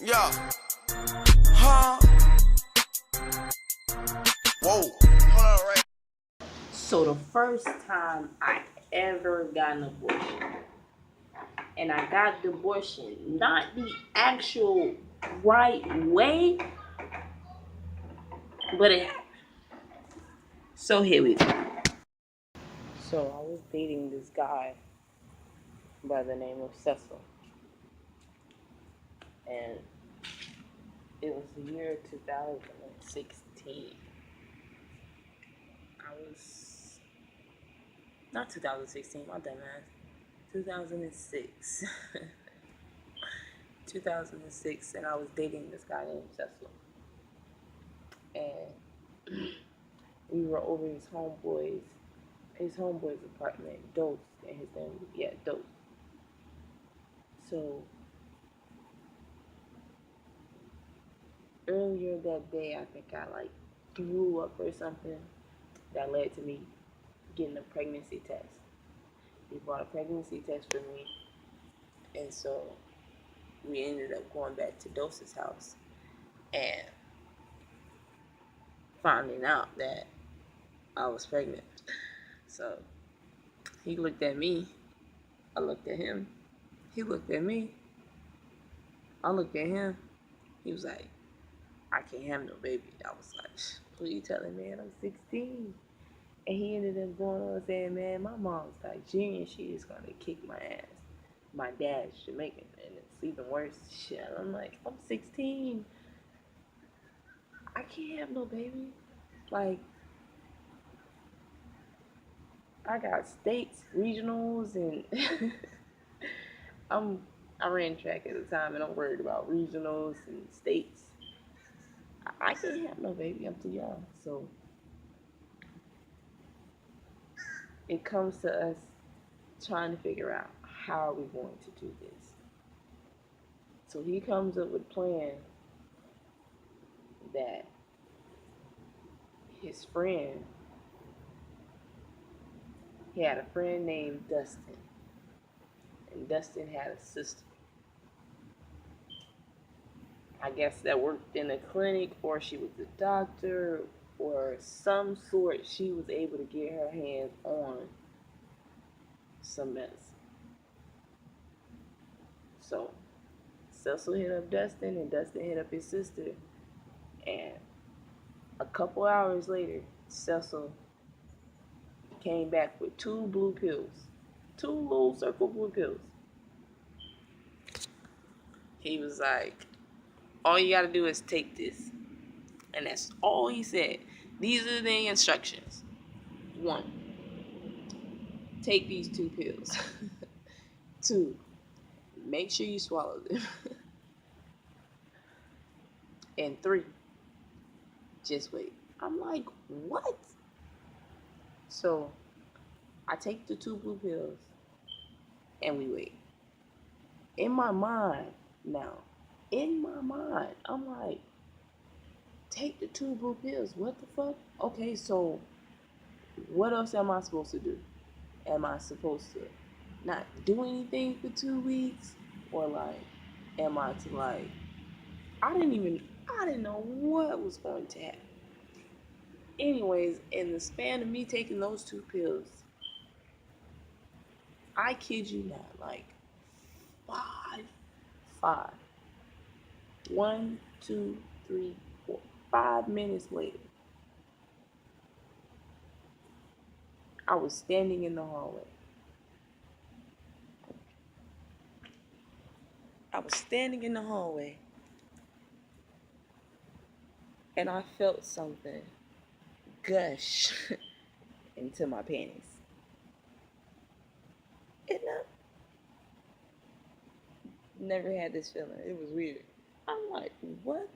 Yeah. Huh? Whoa. Hold on, right. So the first time I ever got an abortion, and I got the abortion not the actual right way, but it happened. So here we go. So I was dating this guy by the name of Cecil, and it was the year 2016. I was not 2016, my dumb ass. 2006. 2006, and I was dating this guy named Cecil. And we were over his homeboy's apartment, Dose, and his name, yeah, Dose. So earlier that day, I think I like threw up or something that led to me getting a pregnancy test. He bought a pregnancy test for me, and so we ended up going back to Dose's house and finding out that I was pregnant. So he looked at me, I looked at him, he looked at me, I looked at him. He was like, I can't have no baby. I was like, what are you telling me, man? I'm 16. And he ended up going on saying, man, my mom's Nigerian. She is going to kick my ass. My dad's Jamaican, and it's even worse. Shit. I'm like, I'm 16. I can't have no baby. Like, I got states, regionals, and I'm I ran track at the time, and I'm worried about regionals and states. I can't have no baby. I'm too young. So it comes to us trying to figure out how are we going to do this. So he comes up with a plan that his friend, he had a friend named Dustin, and Dustin had a sister. I guess that worked in a clinic, or she was a doctor, or some sort. She was able to get her hands on some medicine. So Cecil hit up Dustin, and Dustin hit up his sister, and a couple hours later, Cecil came back with 2 blue pills, 2 little circle blue pills. He was like, all you gotta do is take this. And that's all he said. These are the instructions. 1, take these 2 pills. 2, make sure you swallow them. And 3, just wait. I'm like, what? So I take the 2 blue pills and we wait. In my mind now, I'm like, take the 2 blue pills. What the fuck? Okay, so what else am I supposed to do? Am I supposed to not do anything for 2 weeks? Or like, am I to like, I didn't know what was going to happen. Anyways, in the span of me taking those 2 pills, I kid you not, like five, five, 1, 2, 3, 4, 5 minutes later, I was standing in the hallway. I was standing in the hallway and I felt something gush into my panties. And I never had this feeling. It was weird. I'm like, what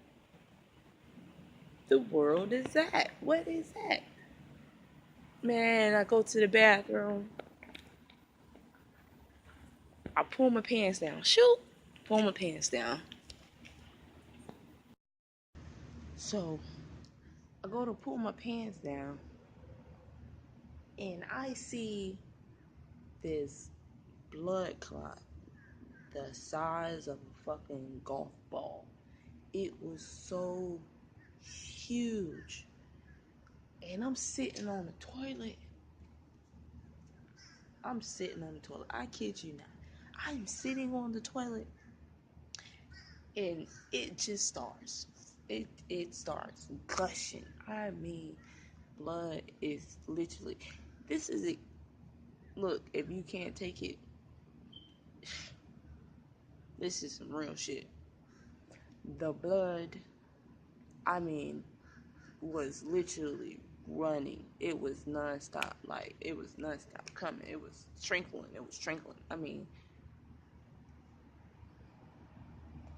the world is that? What is that? Man, I go to the bathroom. I pull my pants down. Shoot. Pull my pants down. So I go to pull my pants down and I see this blood clot the size of a fucking golf ball. It was so huge. And I'm sitting on the toilet. I kid you not. I'm sitting on the toilet. And it just starts. It starts gushing. I mean, blood is literally. This is it. Look, if you can't take it, this is some real shit. The blood, I mean, was literally running. It was nonstop. Like, it was nonstop coming. It was trickling. I mean,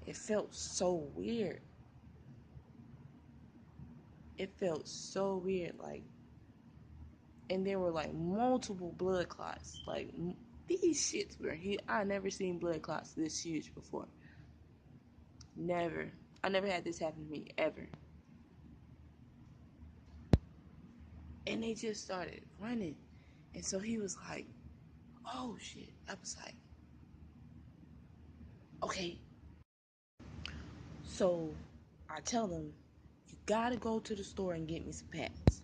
it felt so weird. Like, and there were like multiple blood clots. Like, these shits were huge. I never seen blood clots this huge before. Never. I never had this happen to me ever. And they just started running. And so he was like, oh shit. I was like, okay. So I tell them, you gotta go to the store and get me some pads.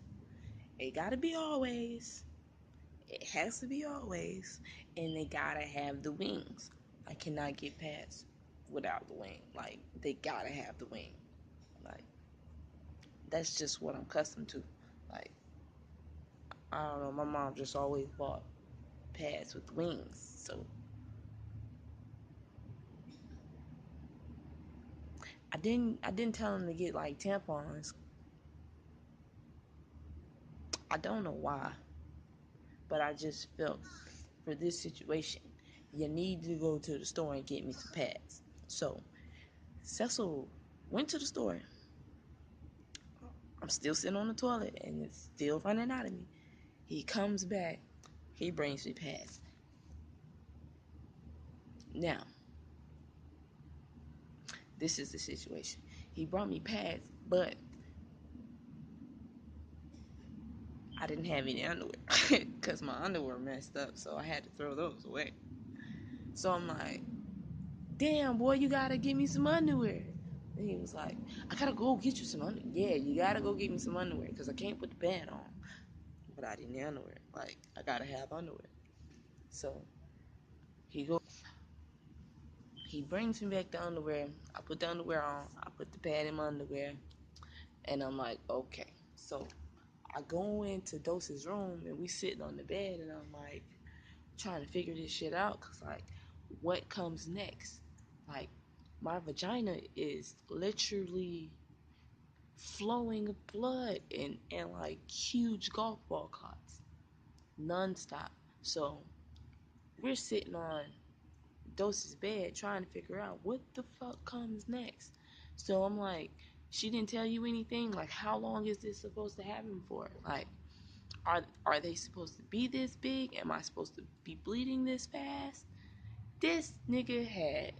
It gotta be always. It has to be always. And they gotta have the wings. I cannot get pads without the wing. Like, they gotta have the wing. Like, that's just what I'm accustomed to. Like, I don't know, my mom just always bought pads with wings. So I didn't tell him to get like tampons. I don't know why, but I just felt for this situation, you need to go to the store and get me some pads. So Cecil went to the store. I'm still sitting on the toilet and it's still running out of me. He comes back. He brings me pads. Now, this is the situation. He brought me pads, but I didn't have any underwear because my underwear messed up, so I had to throw those away. So I'm like, damn, boy, you gotta give me some underwear. And he was like, I gotta go get you some underwear. Yeah, you gotta go get me some underwear because I can't put the pad on. But I didn't have underwear. Like, I gotta have underwear. So he brings me back the underwear. I put the underwear on. I put the pad in my underwear. And I'm like, okay. So I go into Dose's room and we sitting on the bed and I'm like trying to figure this shit out because like what comes next? Like my vagina is literally flowing of blood and like huge golf ball clots nonstop. So we're sitting on Dose's bed trying to figure out what the fuck comes next. So I'm like, she didn't tell you anything? Like, how long is this supposed to happen for? Like, are they supposed to be this big? Am I supposed to be bleeding this fast? This nigga had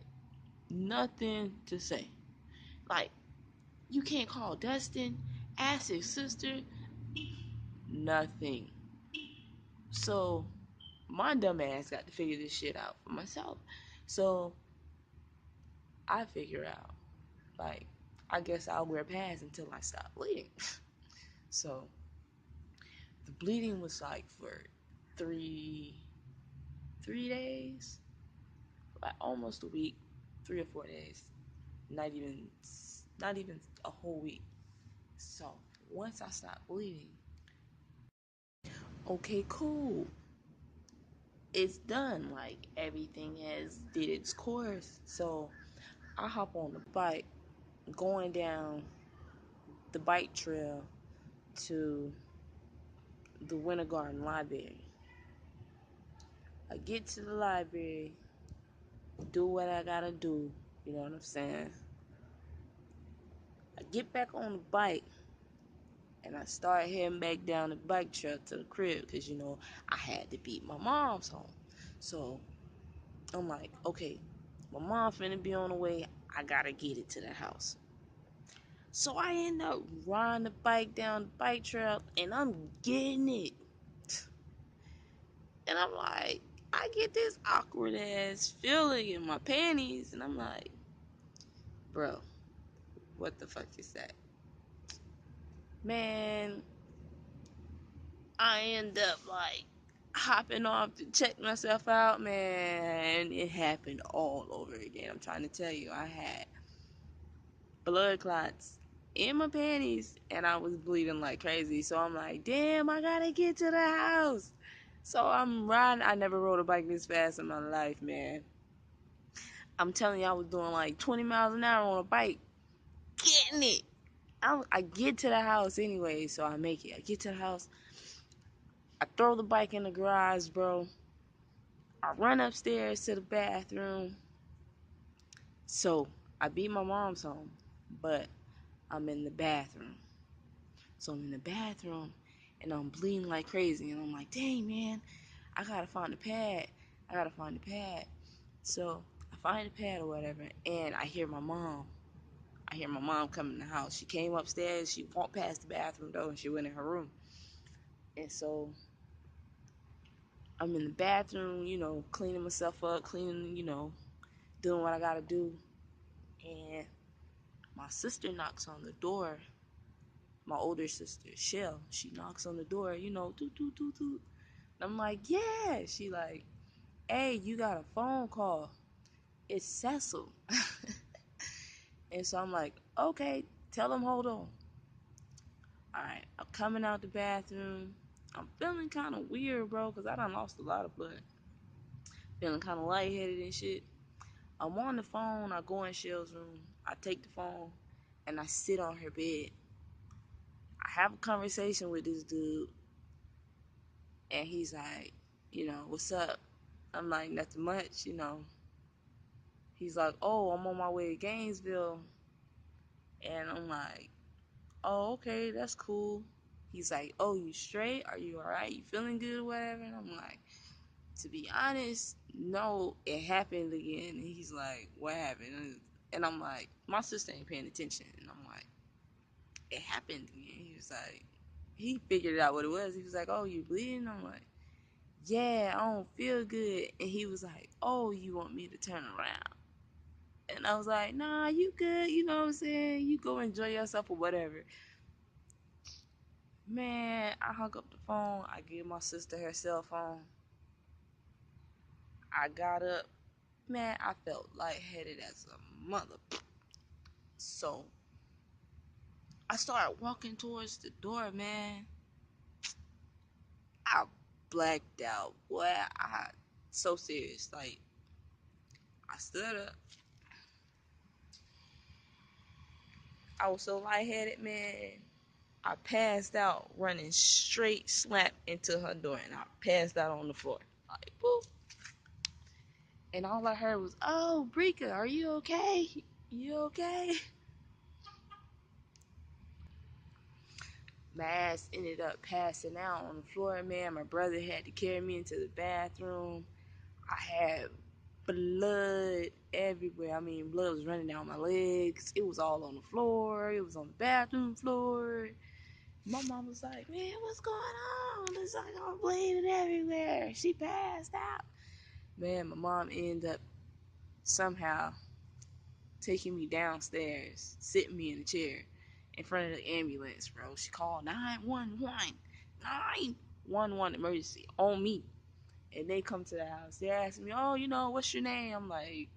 nothing to say. Like, you can't call Dustin, ask his sister, nothing. So my dumb ass got to figure this shit out for myself. So I figure out, like, I guess I'll wear pads until I stop bleeding. So the bleeding was like for three days, like almost a week, 3 or 4 days, not even a whole week. So once I stopped bleeding, okay, cool, it's done. Like everything has did its course. So I hop on the bike, going down the bike trail to the Winter Garden Library. I get to the library, do what I gotta do, you know what I'm saying? I get back on the bike and I start heading back down the bike trail to the crib because, you know, I had to beat my mom's home. So I'm like, okay, my mom finna be on the way. I gotta get it to the house. So I end up riding the bike down the bike trail and I'm getting it. And I'm like, I get this awkward ass feeling in my panties and I'm like, Bro, what the fuck is that? Man, I end up like hopping off to check myself out, man. It happened all over again. I'm trying to tell you, I had blood clots in my panties and I was bleeding like crazy. So I'm like, damn, I gotta get to the house. So I'm riding. I never rode a bike this fast in my life, man. I'm telling you, I was doing like 20 miles an hour on a bike, getting it. I get to the house anyway, so I make it. I get to the house. I throw the bike in the garage, bro. I run upstairs to the bathroom. So I beat my mom's home, but I'm in the bathroom. So I'm in the bathroom and I'm bleeding like crazy. And I'm like, dang, man, I gotta find a pad. I gotta find a pad. So I find a pad or whatever, and I hear my mom. I hear my mom come in the house. She came upstairs. She walked past the bathroom door and she went in her room. And so I'm in the bathroom, cleaning myself up, doing what I gotta do. And my sister knocks on the door. My older sister, Shell, she knocks on the door, toot, toot, toot, toot. And I'm like, yeah. She like, hey, you got a phone call. It's Cecil. And so I'm like, okay, tell him hold on. All right, I'm coming out the bathroom. I'm feeling kind of weird, bro, because I done lost a lot of blood. Feeling kind of lightheaded and shit. I'm on the phone. I go in Shell's room. I take the phone and I sit on her bed. I have a conversation with this dude, and he's like, what's up? I'm like, nothing much. He's like, oh, I'm on my way to Gainesville. And I'm like, oh, okay, that's cool. He's like, oh, you straight? Are you alright? You feeling good or whatever? And I'm like, to be honest, no, it happened again. And he's like, what happened? And I'm like, my sister ain't paying attention. And I'm like, it happened again. He was like, he figured out what it was. He was like, oh, you bleeding? I'm like, yeah, I don't feel good. And he was like, oh, you want me to turn around? And I was like, nah, you good. You know what I'm saying? You go enjoy yourself or whatever. Man, I hung up the phone. I gave my sister her cell phone. I got up. Man, I felt lightheaded as a mother. So I started walking towards the door, man. I blacked out. Boy, so serious. Like, I stood up. I was so lightheaded, man. I passed out running straight slap into her door, and I passed out on the floor. Like, boop. And all I heard was, oh, Brika, are you okay? You okay? My ass ended up passing out on the floor, man. My brother had to carry me into the bathroom. I had blood everywhere. I mean, blood was running down my legs. It was all on the floor. It was on the bathroom floor. My mom was like, man, what's going on? It's like I'm bleeding everywhere. She passed out. Man, my mom ended up somehow taking me downstairs, sitting me in a chair in front of the ambulance, bro. She called 911. 911 emergency on me. And they come to the house. They're asking me, oh, what's your name? I'm like,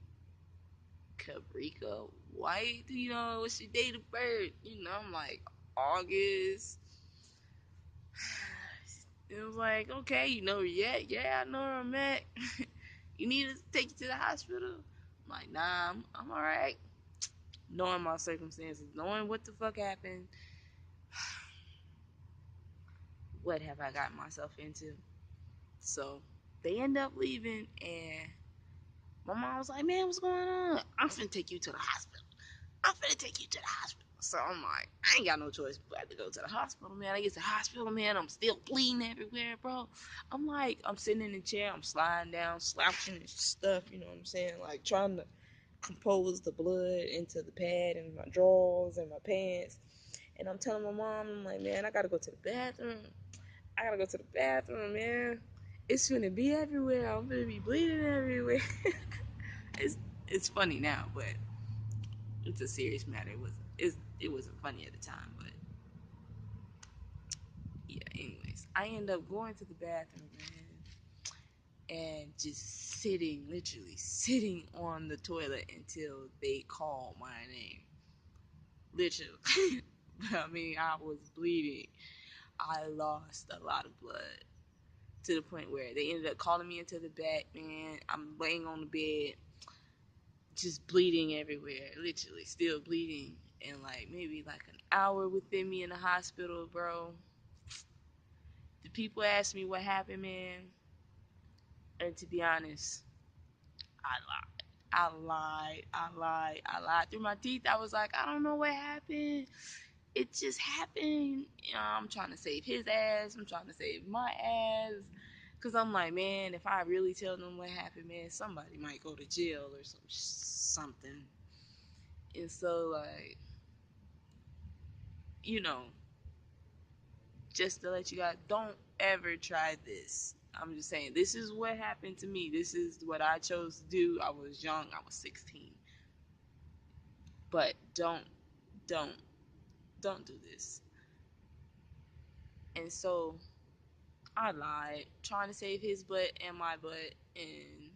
Cabrika White. What's your date of birth? I'm like, August. It was like, okay, yeah, I know where I'm at. You need to take you to the hospital? I'm like, nah, I'm all right. Knowing my circumstances, knowing what the fuck happened, what have I gotten myself into? So they end up leaving, and my mom was like, man, what's going on? I'm finna take you to the hospital. So I'm like, I ain't got no choice but to go to the hospital, man. I get to the hospital, man. I'm still bleeding everywhere, bro. I'm like, I'm sitting in the chair, I'm sliding down, slouching and stuff, you know what I'm saying? Like, trying to compose the blood into the pad and my drawers and my pants. And I'm telling my mom, I'm like, man, I gotta go to the bathroom. Man. It's gonna be everywhere. I'm gonna be bleeding everywhere. it's funny now, but It's a serious matter. It wasn't funny at the time, but yeah. Anyways, I end up going to the bathroom, man, and just sitting, literally sitting on the toilet until they call my name. Literally. I mean, I was bleeding. I lost a lot of blood to the point where they ended up calling me into the back, man. I'm laying on the bed, just bleeding everywhere, literally still bleeding. And like maybe like an hour within me in the hospital, bro. The people asked me what happened, man. And to be honest, I lied. I lied through my teeth. I was like, I don't know what happened. It just happened. You know, I'm trying to save his ass. I'm trying to save my ass. Cause I'm like, man, if I really tell them what happened, man, somebody might go to jail or something. And so, like, you know, just to let you guys, don't ever try this. I'm just saying, this is what happened to me. This is what I chose to do. I was young. I was 16. But don't, don't do this. And so I lied, trying to save his butt and my butt, and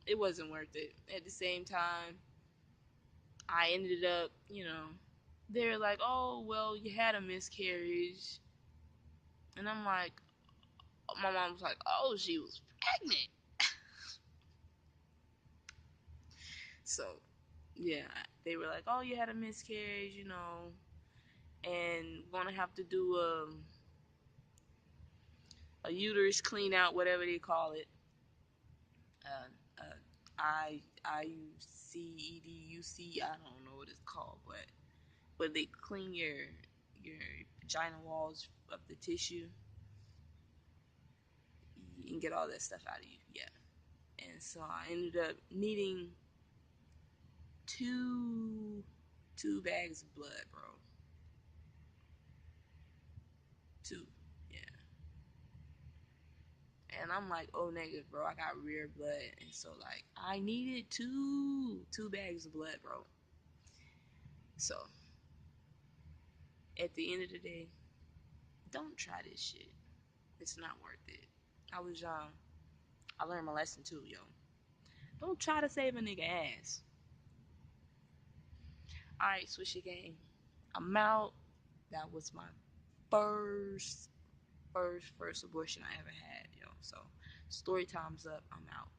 it wasn't worth it. At the same time, I ended up, they're like, oh, well, you had a miscarriage. And I'm like, my mom was like, oh, she was pregnant. So, yeah, they were like, oh, you had a miscarriage, and gonna have to do a uterus clean out, whatever they call it. IUCEDUC, I don't know what it's called, but they clean your vagina walls of the tissue and get all that stuff out of you. Yeah. And so I ended up needing two two bags of blood, bro. Two. Yeah. And I'm like, oh negative, bro. I got rare blood. And so like I needed two bags of blood, bro. So at the end of the day, don't try this shit. It's not worth it. I was young. I learned my lesson too, yo. Don't try to save a nigga ass. Alright, switch your game. I'm out. That was my first abortion I ever had, yo. So story time's up. I'm out.